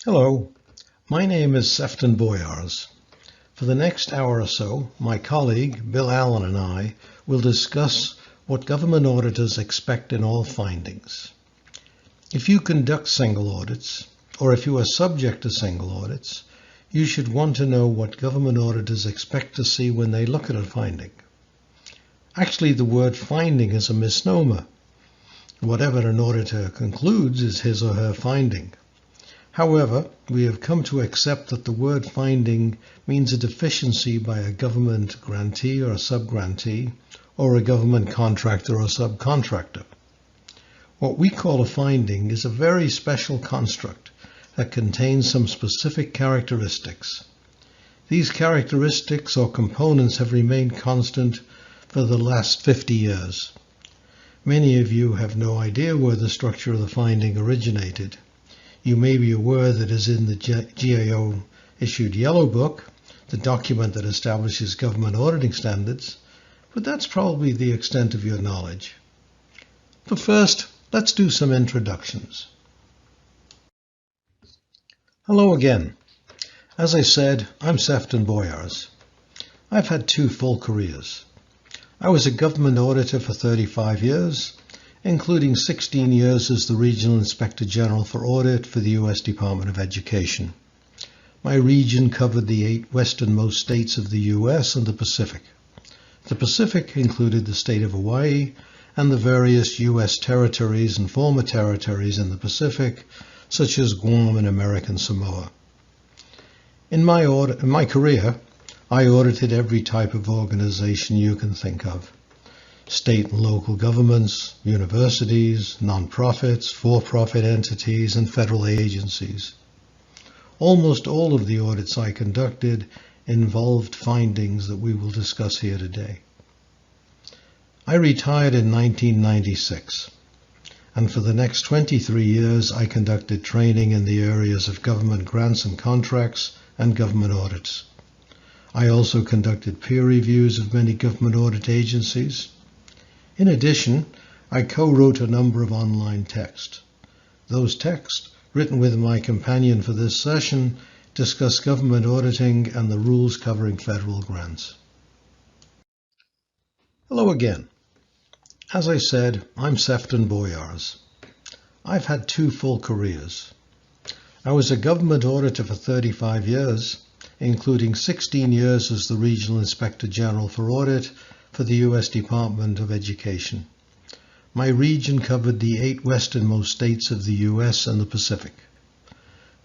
Hello, my name is Sefton Boyars. For the next hour or so, my colleague Bill Allen and I will discuss what government auditors expect in all findings. If you conduct single audits, or if you are subject to single audits, you should want to know what government auditors expect to see when they look at a finding. Actually, the word finding is a misnomer. Whatever an auditor concludes is his or her finding. However, we have come to accept that the word finding means a deficiency by a government grantee or a subgrantee, or a government contractor or subcontractor. What we call a finding is a very special construct that contains some specific characteristics. These characteristics or components have remained constant for the last 50 years. Many of you have no idea where the structure of the finding originated. You may be aware that it is in the GAO issued Yellow Book, the document that establishes government auditing standards, but that's probably the extent of your knowledge. But first, let's do some introductions. Hello again. As I said, I'm Sefton Boyars. I've had two full careers. I was a government auditor for 35 years, including 16 years as the Regional Inspector General for Audit for the U.S. Department of Education. My region covered the 8 westernmost states of the U.S. and the Pacific. The Pacific included the state of Hawaii and the various U.S. territories and former territories in the Pacific, such as Guam and American Samoa. In my career, I audited every type of organization you can think of. State and local governments, universities, nonprofits, for-profit entities, and federal agencies. Almost all of the audits I conducted involved findings that we will discuss here today. I retired in 1996, and for the next 23 years I conducted training in the areas of government grants and contracts and government audits. I also conducted peer reviews of many government audit agencies. In addition, I co-wrote a number of online texts. Those texts, written with my companion for this session, discuss government auditing and the rules covering federal grants. Hello again. As I said, I'm Sefton Boyars. I've had two full careers. I was a government auditor for 35 years, including 16 years as the Regional Inspector General for Audit for the U.S. Department of Education. My region covered the 8 westernmost states of the U.S. and the Pacific.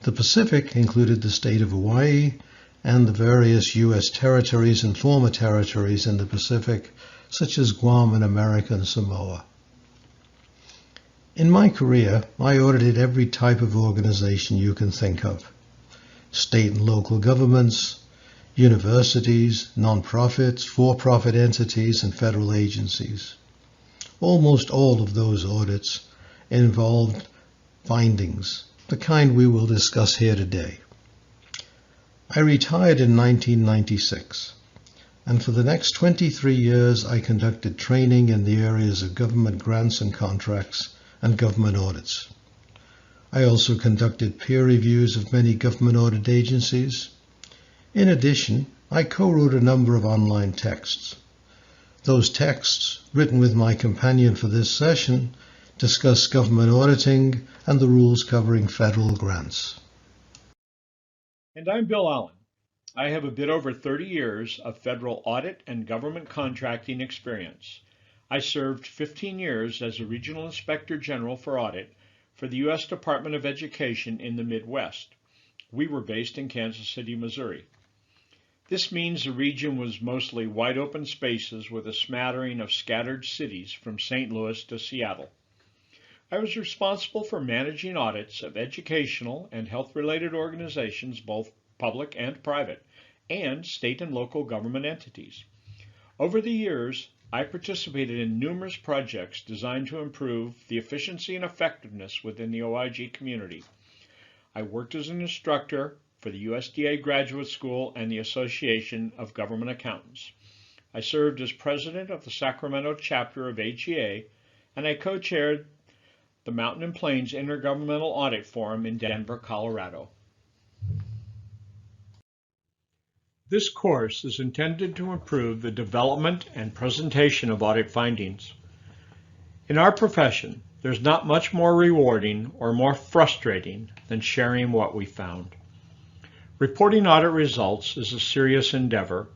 The Pacific included the state of Hawaii and the various U.S. territories and former territories in the Pacific, such as Guam and American Samoa. In my career, I audited every type of organization you can think of. State and local governments, universities, nonprofits, for-profit entities, and federal agencies. Almost all of those audits involved findings, the kind we will discuss here today. I retired in 1996, and for the next 23 years I conducted training in the areas of government grants and contracts and government audits. I also conducted peer reviews of many government audit agencies. In addition, I co-wrote a number of online texts. Those texts, written with my companion for this session, discuss government auditing and the rules covering federal grants. And I'm Bill Allen. I have a bit over 30 years of federal audit and government contracting experience. I served 15 years as a Regional Inspector General for Audit for the U.S. Department of Education in the Midwest. We were based in Kansas City, Missouri. This means the region was mostly wide open spaces with a smattering of scattered cities from St. Louis to Seattle. I was responsible for managing audits of educational and health-related organizations, both public and private, and state and local government entities. Over the years, I participated in numerous projects designed to improve the efficiency and effectiveness within the OIG community. I worked as an instructor for the USDA Graduate School and the Association of Government Accountants. I served as president of the Sacramento chapter of AGA, and I co-chaired the Mountain and Plains Intergovernmental Audit Forum in Denver, Colorado. This course is intended to improve the development and presentation of audit findings. In our profession, there's not much more rewarding or more frustrating than sharing what we found. Reporting audit results is a serious endeavor,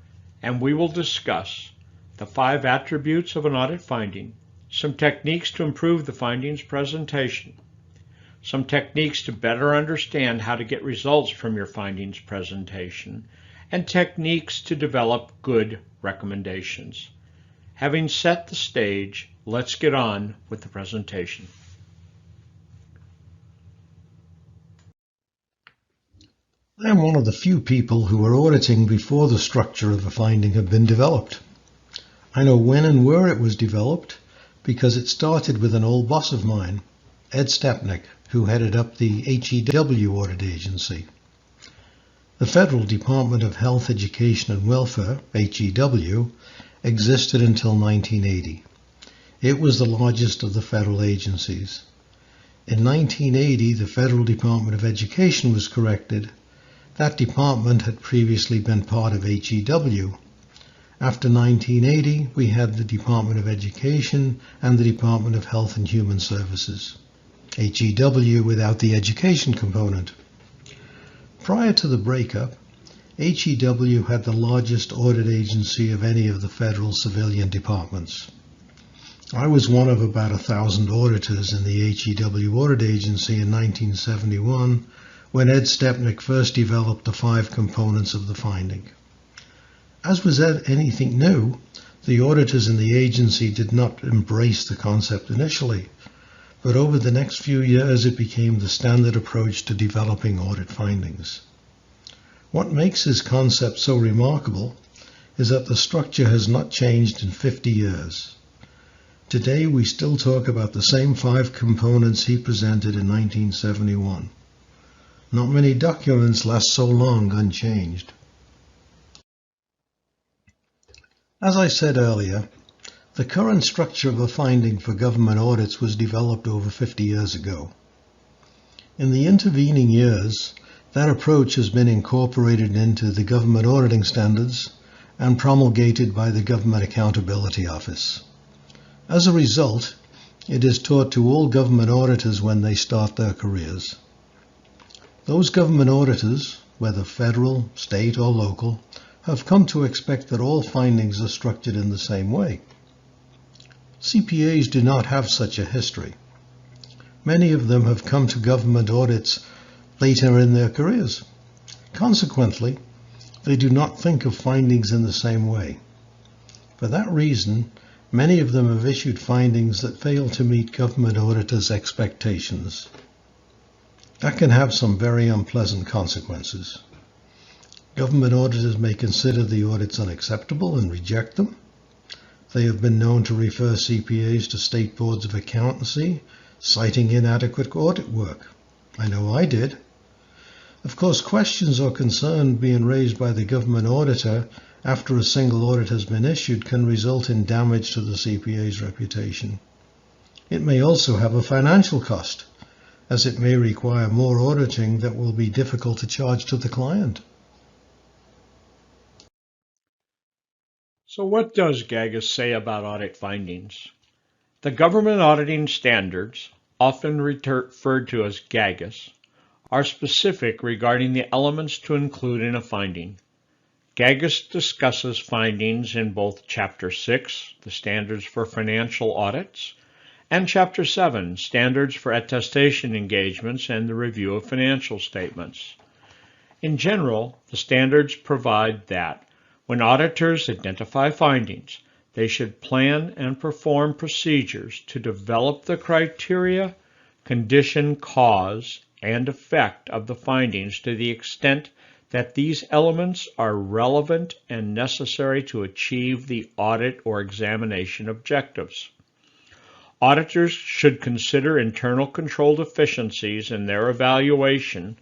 and we will discuss the 5 attributes of an audit finding, some techniques to improve the findings presentation, some techniques to better understand how to get results from your findings presentation, and techniques to develop good recommendations. Having set the stage, let's get on with the presentation. I'm one of the few people who were auditing before the structure of a finding had been developed. I know when and where it was developed because it started with an old boss of mine, Ed Stepnick, who headed up the HEW audit agency. The Federal Department of Health, Education and Welfare, HEW, existed until 1980. It was the largest of the federal agencies. In 1980, the Federal Department of Education was corrected. That department had previously been part of HEW. After 1980, we had the Department of Education and the Department of Health and Human Services. HEW without the education component. Prior to the breakup, HEW had the largest audit agency of any of the federal civilian departments. I was one of about 1,000 auditors in the HEW audit agency in 1971 when Ed Stepnick first developed the 5 components of the finding. As was anything new, the auditors in the agency did not embrace the concept initially, but over the next few years it became the standard approach to developing audit findings. What makes this concept so remarkable is that the structure has not changed in 50 years. Today we still talk about the same 5 components he presented in 1971. Not many documents last so long unchanged. As I said earlier, the current structure of a finding for government audits was developed over 50 years ago. In the intervening years, that approach has been incorporated into the government auditing standards and promulgated by the Government Accountability Office. As a result, it is taught to all government auditors when they start their careers. Those government auditors, whether federal, state, or local, have come to expect that all findings are structured in the same way. CPAs do not have such a history. Many of them have come to government audits later in their careers. Consequently, they do not think of findings in the same way. For that reason, many of them have issued findings that fail to meet government auditors' expectations. That can have some very unpleasant consequences. Government auditors may consider the audits unacceptable and reject them. They have been known to refer CPAs to state boards of accountancy, citing inadequate audit work. I know I did. Of course, questions or concern being raised by the government auditor after a single audit has been issued can result in damage to the CPA's reputation. It may also have a financial cost, as it may require more auditing that will be difficult to charge to the client. So what does GAGAS say about audit findings? The government auditing standards, often referred to as GAGAS, are specific regarding the elements to include in a finding. GAGAS discusses findings in both Chapter 6, the Standards for Financial Audits, and Chapter 7, Standards for Attestation Engagements and the Review of Financial Statements. In general, the standards provide that when auditors identify findings, they should plan and perform procedures to develop the criteria, condition, cause, and effect of the findings to the extent that these elements are relevant and necessary to achieve the audit or examination objectives. Auditors should consider internal control deficiencies in their evaluation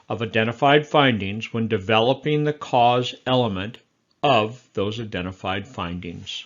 of identified findings when developing the cause element of those identified findings.